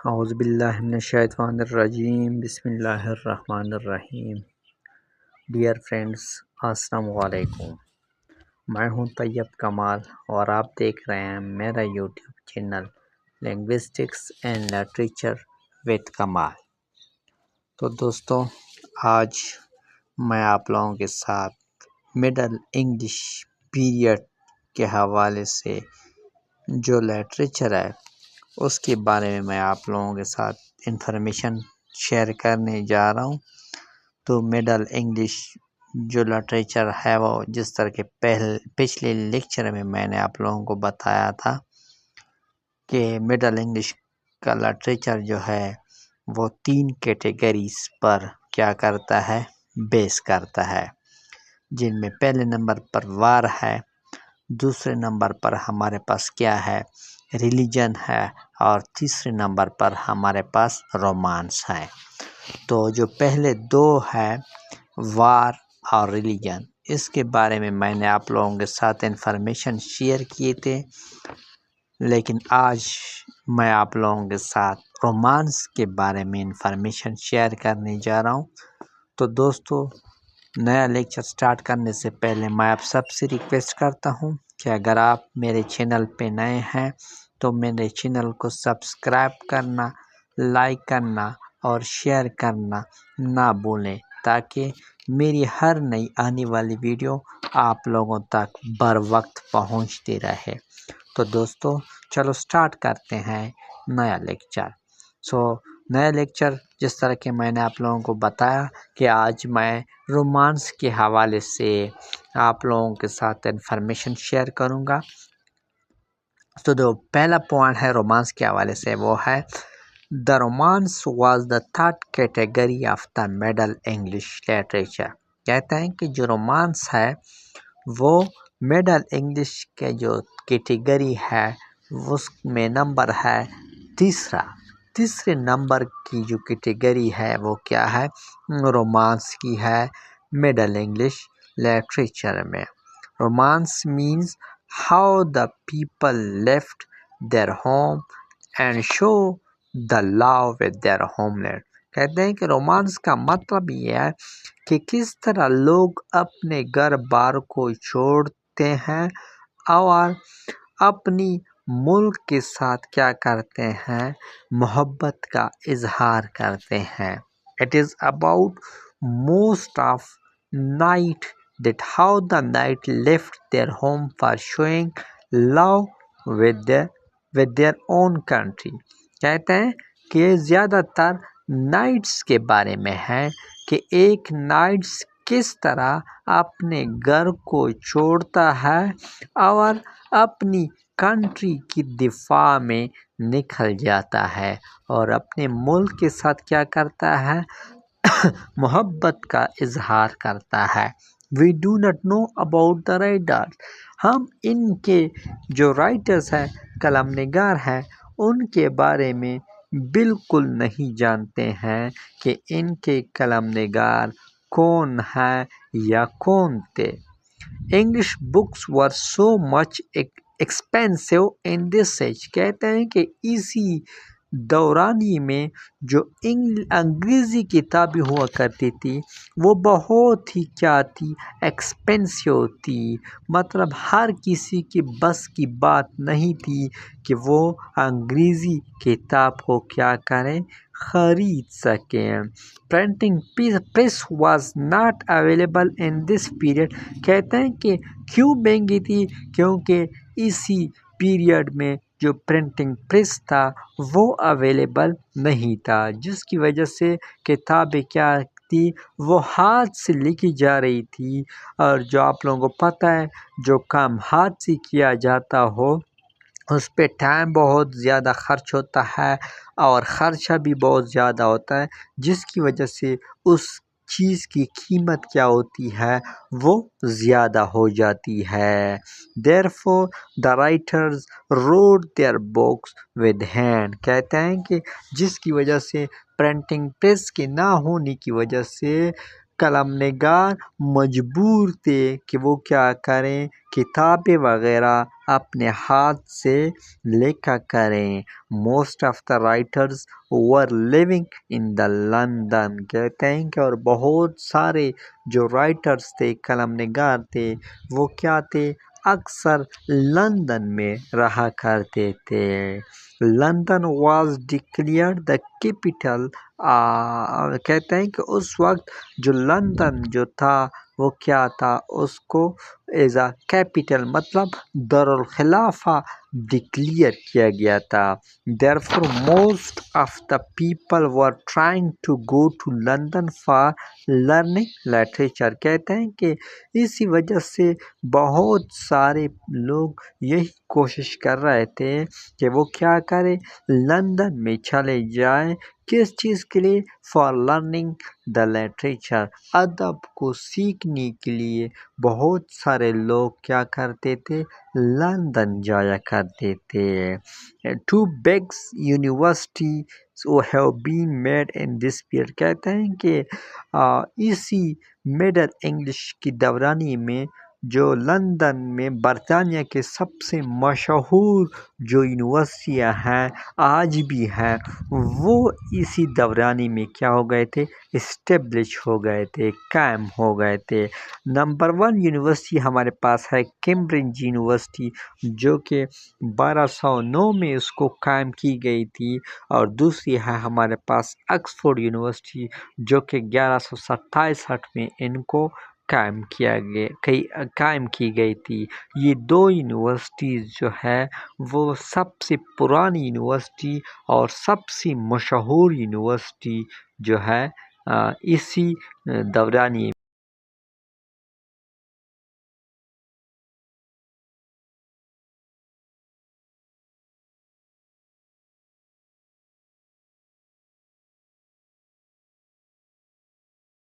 اعوذ باللہ من الشیطان الرجیم بسم اللہ الرحمن الرحیم۔ ڈیئر فرینڈس، السلام علیکم۔ میں ہوں طیب کمال اور آپ دیکھ رہے ہیں میرا YouTube channel linguistics and literature with Kamal. تو دوستو، آج میں آپ لوگوں کے ساتھ مڈل انگلش پیریڈ کے حوالے سے جو لٹریچر ہے اس کے بارے میں آپ لوگوں کے ساتھ انفارمیشن شیئر کرنے جا رہا ہوں۔ تو مڈل انگلش جو لٹریچر ہے وہ جس طرح کے پچھلے لیکچر میں نے آپ لوگوں کو بتایا تھا کہ مڈل انگلش کا لٹریچر جو ہے وہ 3 کیٹیگریز پر کیا کرتا ہے، بیس کرتا ہے، جن میں پہلے نمبر پر وار ہے، دوسرے نمبر پر ہمارے پاس کیا ہے، ریلیجن ہے، اور تیسرے نمبر پر ہمارے پاس رومانس ہے۔ تو جو پہلے 2 ہے وار اور ریلیجن، اس کے بارے میں نے آپ لوگوں کے ساتھ انفارمیشن شیئر کیے تھے، لیکن آج میں آپ لوگوں کے ساتھ رومانس کے بارے میں انفارمیشن شیئر کرنے جا رہا ہوں۔ تو دوستو، نیا لیکچر سٹارٹ کرنے سے پہلے میں آپ سب سے ریکویسٹ کرتا ہوں کہ اگر آپ میرے چینل پہ نئے ہیں تو میرے چینل کو سبسکرائب کرنا، لائک کرنا اور شیئر کرنا نہ بھولیں، تاکہ میری ہر نئی آنے والی ویڈیو آپ لوگوں تک بر وقت پہنچتی رہے۔ تو دوستو، چلو سٹارٹ کرتے ہیں نیا لیکچر۔ نیا لیکچر جس طرح کہ میں نے آپ لوگوں کو بتایا کہ آج میں رومانس کے حوالے سے آپ لوگوں کے ساتھ انفارمیشن شیئر کروں گا۔ تو جو پہلا پوائنٹ ہے رومانس کے حوالے سے وہ ہے the romance was the third category of the middle English literature. کہتے ہیں کہ جو رومانس ہے وہ مڈل انگلش کے جو کیٹیگری ہے اس میں نمبر ہے تیسرے نمبر کی جو کیٹیگری ہے وہ کیا ہے، رومانس کی ہے مڈل انگلش لٹریچر میں۔ Romance means how the people left their home and show the love with their homeland۔ کہتے ہیں کہ رومانس کا مطلب یہ ہے کہ کس طرح لوگ اپنے گھر بار کو چھوڑتے ہیں اور اپنی ملک کے ساتھ کیا کرتے ہیں، محبت کا اظہار کرتے ہیں۔ It is about most of night that how the night left their home for showing love with their own country۔ کہتے ہیں کہ یہ زیادہ تر نائٹس کے بارے میں ہے کہ ایک نائٹس کس طرح اپنے گھر کو چھوڑتا ہے اور اپنی کنٹری کی دفاع میں نکل جاتا ہے اور اپنے ملک کے ساتھ کیا کرتا ہے، محبت کا اظہار کرتا ہے۔ We do not know about the writers۔ ہم ان کے جو رائٹرز ہیں، قلم نگار ہیں، ان کے بارے میں بالکل نہیں جانتے ہیں کہ ان کے قلم نگار کون ہیں یا کون تھے۔ English books were so much expensive in this age۔ کہتے ہیں کہ اسی دورانی میں جو انگریزی کتابیں ہوا کرتی تھی وہ بہت ہی کیا تھی، ایکسپینسو تھی۔ مطلب ہر کسی کی بس کی بات نہیں تھی کہ وہ انگریزی کتاب کو کیا کریں، خرید سکیں۔ Printing press was not available in this period. کہتے ہیں کہ کیوں مہنگی تھی، کیونکہ اسی پیریڈ میں جو پرنٹنگ پریس تھا وہ اویلیبل نہیں تھا، جس کی وجہ سے کتابیں کیا تھی، وہ ہاتھ سے لکھی جا رہی تھی، اور جو آپ لوگوں کو پتہ ہے جو کام ہاتھ سے کیا جاتا ہو اس پہ ٹائم بہت زیادہ خرچ ہوتا ہے اور خرچہ بھی بہت زیادہ ہوتا ہے، جس کی وجہ سے اس چیز کی قیمت کیا ہوتی ہے، وہ زیادہ ہو جاتی ہے۔ Therefore the writers wrote their books with hand۔ کہتے ہیں کہ جس کی وجہ سے پرنٹنگ پریس کے نہ ہونے کی وجہ سے قلم نگار مجبور تھے کہ وہ کیا کریں، کتابیں وغیرہ اپنے ہاتھ سے لکھا کریں۔ Most of the writers were living in the London, کہتے ہیں کہ اور بہت سارے جو رائٹرز تھے، قلم نگار تھے، وہ کیا تھے، اکثر لندن میں رہا کرتے تھے۔ London was declared the capital, کہتے ہیں کہ اس وقت جو لندن جو تھا وہ کیا تھا، اس کو ایز اے کیپٹل مطلب دارالخلافہ ڈکلیئر کیا گیا تھا۔ Therefore most of the people were trying to go to London for learning literature، کہتے ہیں کہ اسی وجہ سے بہت سارے لوگ یہی کوشش کر رہے تھے کہ وہ کیا کرے، لندن میں چلے جائیں، کس چیز کے لیے، فار لرننگ دا لٹریچر، ادب کو سیکھنے کے لیے بہت سارے لوگ کیا کرتے تھے، لندن جایا کرتے تھے۔ Two bigs universities have been made in this period, کہتے ہیں کہ اسی مڈل انگلش کی دورانی میں جو لندن میں برطانیہ کے سب سے مشہور جو یونیورسٹیاں ہیں آج بھی ہیں، وہ اسی دورانی میں کیا ہو گئے تھے، اسٹیبلش ہو گئے تھے، قائم ہو گئے تھے۔ نمبر 1 یونیورسٹی ہمارے پاس ہے کیمبرج یونیورسٹی، جو کہ 1209 میں اس کو قائم کی گئی تھی، اور دوسری ہے ہمارے پاس آکسفورڈ یونیورسٹی، جو کہ 1167 میں ان کو قائم کی گئی تھی۔ یہ دو یونیورسٹیز جو ہے وہ سب سے پرانی یونیورسٹی اور سب سے مشہور یونیورسٹی جو ہے اسی دورانی